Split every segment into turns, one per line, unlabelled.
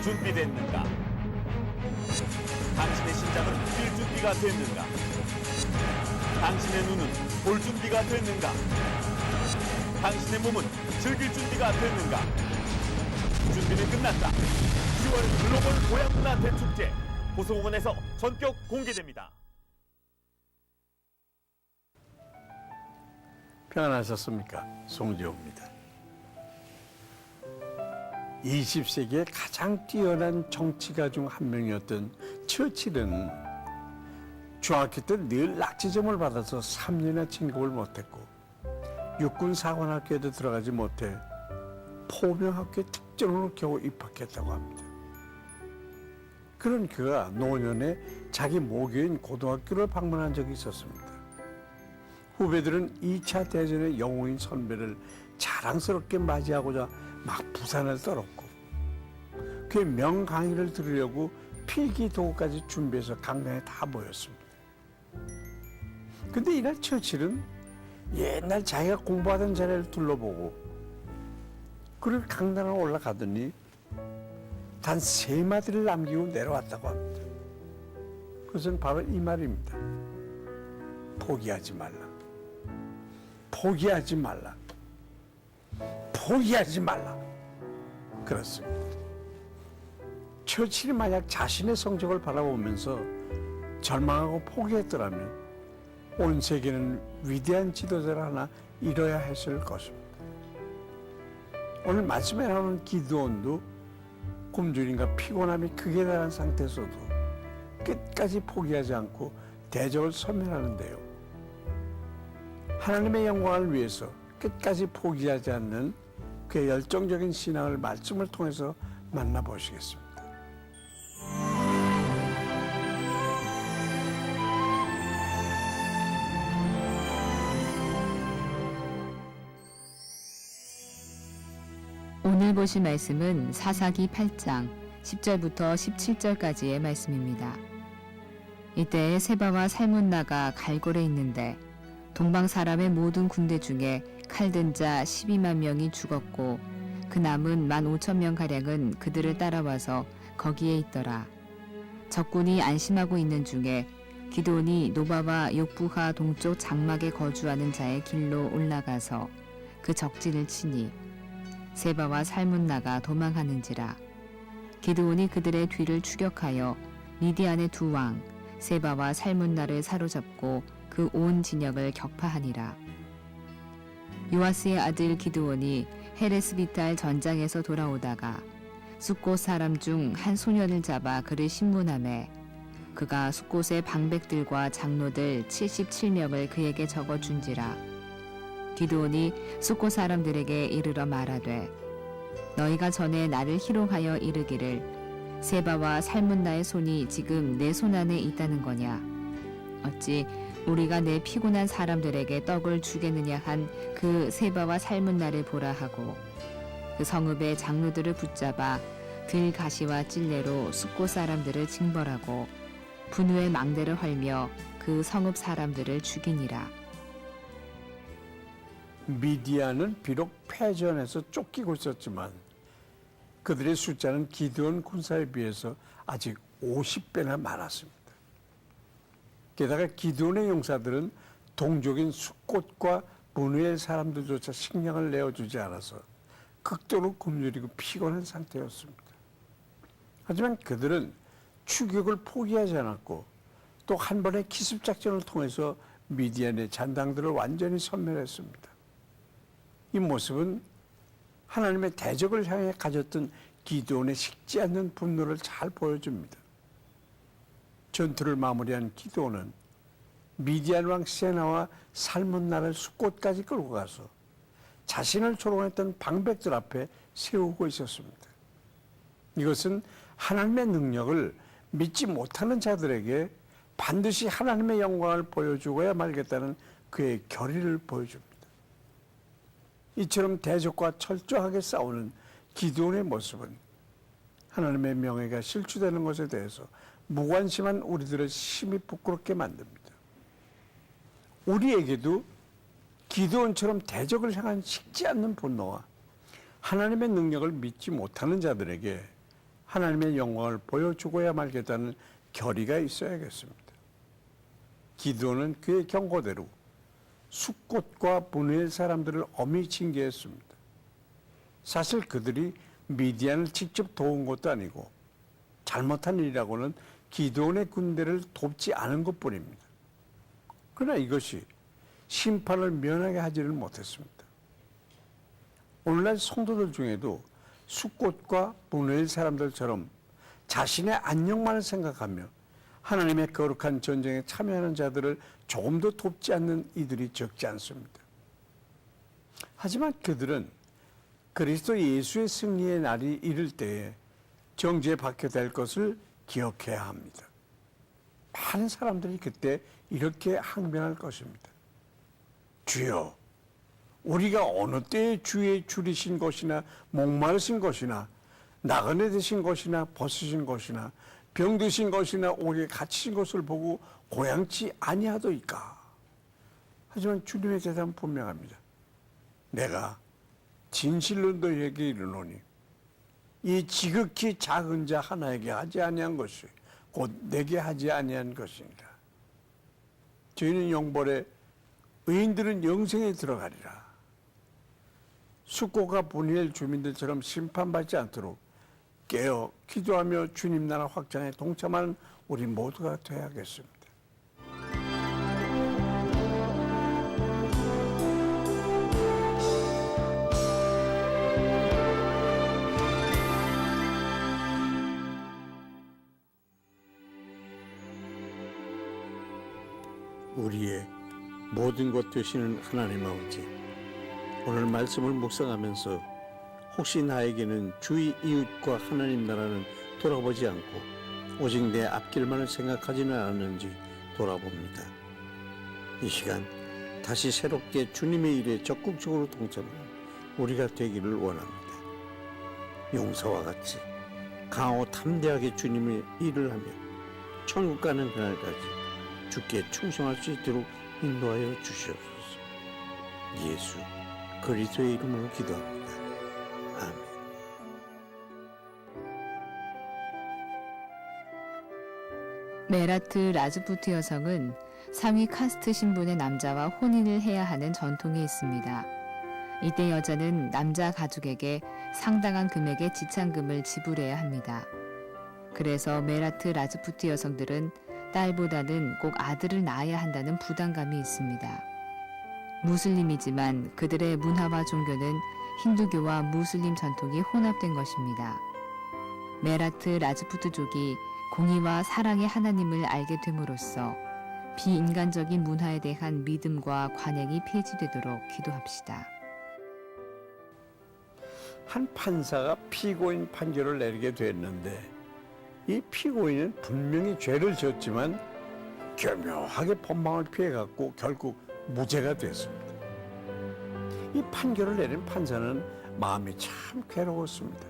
준비됐는가? 당신의 심장은 뛸 준비가 됐는가? 당신의 눈은 볼 준비가 됐는가? 당신의 몸은 즐길 준비가 됐는가? 준비는 끝났다. 10월 글로벌 고향문화 대축제 호수공원에서 전격 공개됩니다.
평안하셨습니까? 송지호입니다. 20세기의 가장 뛰어난 정치가 중 한 명이었던 처칠은 중학교 때 늘 낙지점을 받아서 3년이나 진급을 못했고 육군 사관학교에도 들어가지 못해 포병학교에 특전으로 겨우 입학했다고 합니다. 그런 그가 노년에 자기 모교인 고등학교를 방문한 적이 있었습니다. 후배들은 2차 대전의 영웅인 선배를 자랑스럽게 맞이하고자 막 부산을 떨었고 그의 명강의를 들으려고 필기 도구까지 준비해서 강당에 다 모였습니다. 근데 이날 처칠은 옛날 자기가 공부하던 자리를 둘러보고 그를 강당에 올라가더니 단 3마디를 남기고 내려왔다고 합니다. 그것은 바로 이 말입니다. 포기하지 말라. 포기하지 말라. 포기하지 말라. 그렇습니다. 처칠이 만약 자신의 성적을 바라보면서 절망하고 포기했더라면 온 세계는 위대한 지도자를 하나 잃어야 했을 것입니다. 오늘 말씀에 나오는 기드온도 굶주림과 피곤함이 극에 달한 상태에서도 끝까지 포기하지 않고 대적을 섬멸하는데요. 하나님의 영광을 위해서 끝까지 포기하지 않는 그의 열정적인 신앙을 말씀을 통해서 만나보시겠습니다.
오늘 보실 말씀은 사사기 8장 10절부터 17절까지의 말씀입니다. 이때 세바와 살문나가 갈골에 있는데 동방 사람의 모든 군대 중에 칼든 자 12만 명이 죽었고 그 남은 15,000명가량은 그들을 따라와서 거기에 있더라. 적군이 안심하고 있는 중에 기드온이 노바와 욕부하 동쪽 장막에 거주하는 자의 길로 올라가서 그 적진을 치니 세바와 살문나가 도망하는지라. 기드온이 그들의 뒤를 추격하여 미디안의 두 왕 세바와 살문나를 사로잡고 그 온 진영을 격파하니라. 요아스의 아들 기드온이 헤레스비탈 전장에서 돌아오다가 숫곳 사람 중 한 소년을 잡아 그를 신문하매 그가 숫곳의 방백들과 장로들 77명을 그에게 적어준지라. 기드온이 숫곳 사람들에게 이르러 말하되 너희가 전에 나를 희롱하여 이르기를 세바와 살문나의 손이 지금 내 손 안에 있다는 거냐. 어찌 우리가 내 피곤한 사람들에게 떡을 주겠느냐 한 그 세바와 살문나를 보라 하고 그 성읍의 장로들을 붙잡아 들가시와 찔레로 숫곳 사람들을 징벌하고 분우의 망대를 헐며 그 성읍 사람들을 죽이니라.
미디안은 비록 패전에서 쫓기고 있었지만 그들의 숫자는 기드온 군사에 비해서 아직 50배나 많았습니다. 게다가 기드온의 용사들은 동족인 숫곳과 분우엘 사람들조차 식량을 내어주지 않아서 극도로 굶주리고 피곤한 상태였습니다. 하지만 그들은 추격을 포기하지 않았고 또 한 번의 기습작전을 통해서 미디안의 잔당들을 완전히 섬멸했습니다. 이 모습은 하나님의 대적을 향해 가졌던 기드온의 식지 않는 분노를 잘 보여줍니다. 전투를 마무리한 기드온은 미디안 왕 세나와 살문나를 숫곳까지 끌고 가서 자신을 조롱했던 방백들 앞에 세우고 있었습니다. 이것은 하나님의 능력을 믿지 못하는 자들에게 반드시 하나님의 영광을 보여주고야 말겠다는 그의 결의를 보여줍니다. 이처럼 대적과 철저하게 싸우는 기드온의 모습은 하나님의 명예가 실추되는 것에 대해서 무관심한 우리들을 심히 부끄럽게 만듭니다. 우리에게도 기드온처럼 대적을 향한 식지 않는 분노와 하나님의 능력을 믿지 못하는 자들에게 하나님의 영광을 보여주고야 말겠다는 결의가 있어야겠습니다. 기드온은 그의 경고대로 숫꽃과 분의 사람들을 엄히 징계했습니다. 사실 그들이 미디안을 직접 도운 것도 아니고 잘못한 일이라고는 기드온의 군대를 돕지 않은 것뿐입니다. 그러나 이것이 심판을 면하게 하지를 못했습니다. 오늘날 성도들 중에도 숫꽃과 분의 사람들처럼 자신의 안녕만을 생각하며 하나님의 거룩한 전쟁에 참여하는 자들을 조금 더 돕지 않는 이들이 적지 않습니다. 하지만 그들은 그리스도 예수의 승리의 날이 이를 때에 정죄에 받게 될 것을 기억해야 합니다. 많은 사람들이 그때 이렇게 항변할 것입니다. 주여, 우리가 어느 때에 주의 줄이신 것이나 목마르신 것이나 나그네 되신 것이나 벗으신 것이나 병드신 것이나 옥에 갇히신 것을 보고 고향치 아니하도이까. 하지만 주님의 대답은 분명합니다. 내가 진실로 너희에게 이르노니 이 지극히 작은 자 하나에게 하지 아니한 것이 곧 내게 하지 아니한 것이니라. 저희는 영벌에 의인들은 영생에 들어가리라. 숫꽃과 분이엘 주민들처럼 심판받지 않도록 깨어 기도하며 주님 나라 확장에 동참하는 우리 모두가 되어야겠습니다. 우리의 모든 것 되시는 하나님 아버지, 오늘 말씀을 묵상하면서 혹시 나에게는 주의 이웃과 하나님 나라는 돌아보지 않고 오직 내 앞길만을 생각하지는 않았는지 돌아봅니다. 이 시간 다시 새롭게 주님의 일에 적극적으로 동참하는 우리가 되기를 원합니다. 용서와 같이 강하고 담대하게 주님의 일을 하며 천국 가는 그날까지 주께 충성할 수 있도록 인도하여 주시옵소서. 예수 그리스도의 이름으로 기도합니다. 아멘.
메라트 라즈푸트 여성은 상위 카스트 신분의 남자와 혼인을 해야 하는 전통이 있습니다. 이때 여자는 남자 가족에게 상당한 금액의 지참금을 지불해야 합니다. 그래서 메라트 라즈푸트 여성들은 딸보다는 꼭 아들을 낳아야 한다는 부담감이 있습니다. 무슬림이지만 그들의 문화와 종교는 힌두교와 무슬림 전통이 혼합된 것입니다. 메라트 라즈푸트족이 공의와 사랑의 하나님을 알게 됨으로써 비인간적인 문화에 대한 믿음과 관행이 폐지되도록 기도합시다.
한 판사가 피고인 판결을 내리게 됐는데 이 피고인은 분명히 죄를 지었지만 교묘하게 법망을 피해갔고 결국 무죄가 됐습니다. 이 판결을 내린 판사는 마음이 참 괴로웠습니다.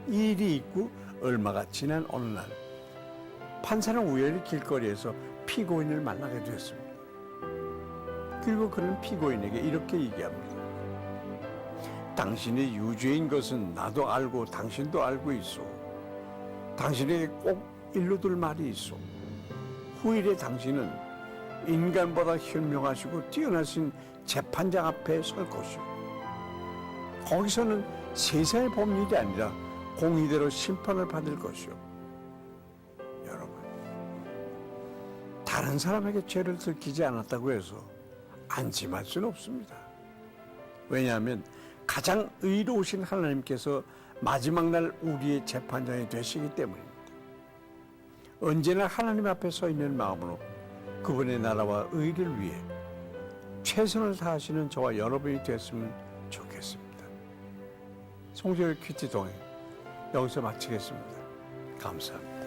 이 일이 있고 얼마가 지난 어느 날 판사는 우연히 길거리에서 피고인을 만나게 되었습니다. 그리고 그는 피고인에게 이렇게 얘기합니다. 당신이 유죄인 것은 나도 알고 당신도 알고 있어. 당신에게 꼭 일러둘 말이 있어. 후일에 당신은 인간보다 현명하시고 뛰어나신 재판장 앞에 설 것이오. 거기서는 세상의 법률이 아니라 공의대로 심판을 받을 것이오. 여러분, 다른 사람에게 죄를 들키지 않았다고 해서 안심할 수는 없습니다. 왜냐하면 가장 의로우신 하나님께서 마지막 날 우리의 재판장이 되시기 때문입니다. 언제나 하나님 앞에 서 있는 마음으로 그분의 나라와 의를 위해 최선을 다하시는 저와 여러분이 됐으면 좋겠습니다. 송재의 큐티 동행 여기서 마치겠습니다. 감사합니다.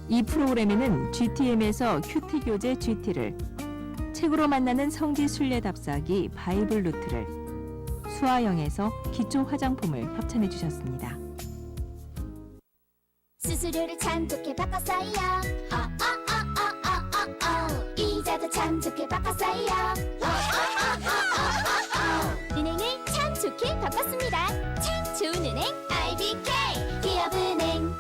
이 프로그램에는 GTM에서 큐티 교재 GT를, 책으로 만나는 성지 순례 답사기 바이블 루트를, 수아영에서 기초 화장품을 협찬해 주셨습니다.
수수료를 참 좋게 바꿨어요. 이자도 참 좋게 바꿨어요. 바꿨습니다. 참 좋은 은행 IBK 기업은행.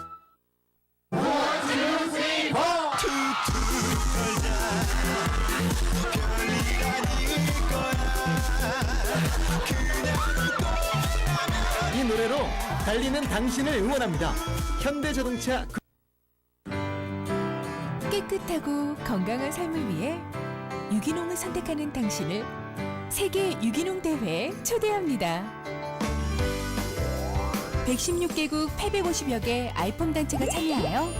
이 노래로 달리는 당신을 응원합니다. 현대자동차.
깨끗하고 건강한 삶을 위해 유기농을 선택하는 당신을 세계 유기농 대회에 초대합니다. 116개국 850여 개 알폼 단체가 참여하여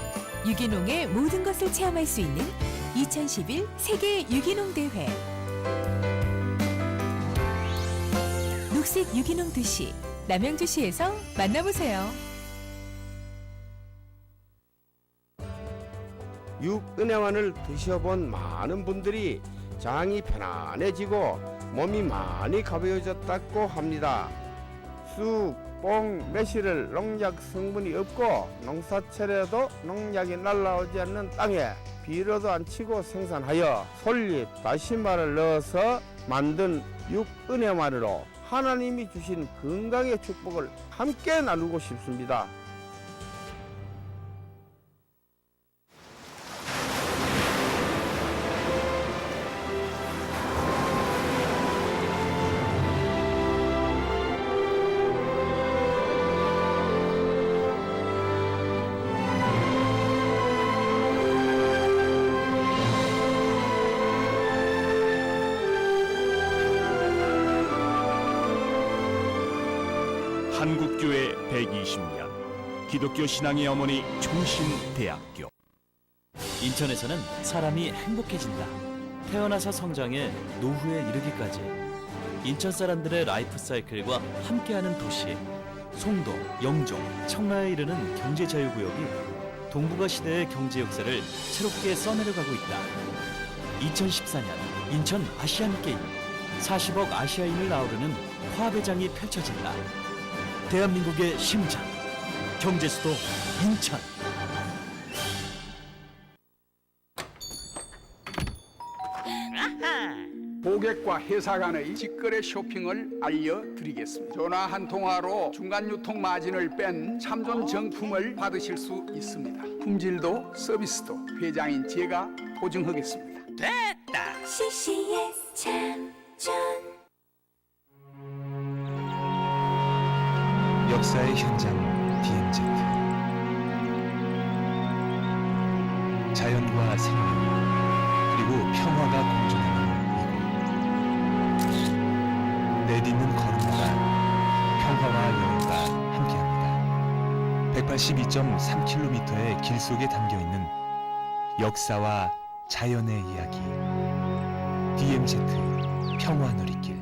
유기농의 모든 것을 체험할 수 있는 2011 세계 유기농 대회. 녹색 유기농 도시 남양주시에서 만나보세요.
육은행환을 드셔본 많은 분들이 장이 편안해지고 몸이 많이 가벼워졌다고 합니다. 쑥, 뽕, 매실을 농약 성분이 없고 농사철에도 농약이 날라오지 않는 땅에 비료도 안 치고 생산하여 솔잎, 다시마를 넣어서 만든 육은행환으로 하나님이 주신 건강의 축복을 함께 나누고 싶습니다.
한국교회 120년 기독교 신앙의 어머니 총신대학교.
인천에서는 사람이 행복해진다. 태어나서 성장해 노후에 이르기까지 인천 사람들의 라이프 사이클과 함께하는 도시 송도, 영종, 청라에 이르는 경제자유구역이 동북아 시대의 경제 역사를 새롭게 써내려가고 있다. 2014년 인천 아시안게임 40억 아시아인을 아우르는 화배장이 펼쳐진다. 대한민국의 심장, 경제수도 인천.
고객과 회사 간의 직거래 쇼핑을 알려드리겠습니다. 전화 한 통화로 중간 유통 마진을 뺀 참존 정품을 받으실 수 있습니다. 품질도 서비스도 회장인 제가 보증하겠습니다.
됐다.
CCS 참존.
역사의 현장 DMZ. 자연과 생명 그리고 평화가 공존하는 이곳. 내딛는 걸음마다 평화와 여행과 함께합니다. 182.3km의 길 속에 담겨있는 역사와 자연의 이야기. DMZ 평화누리길.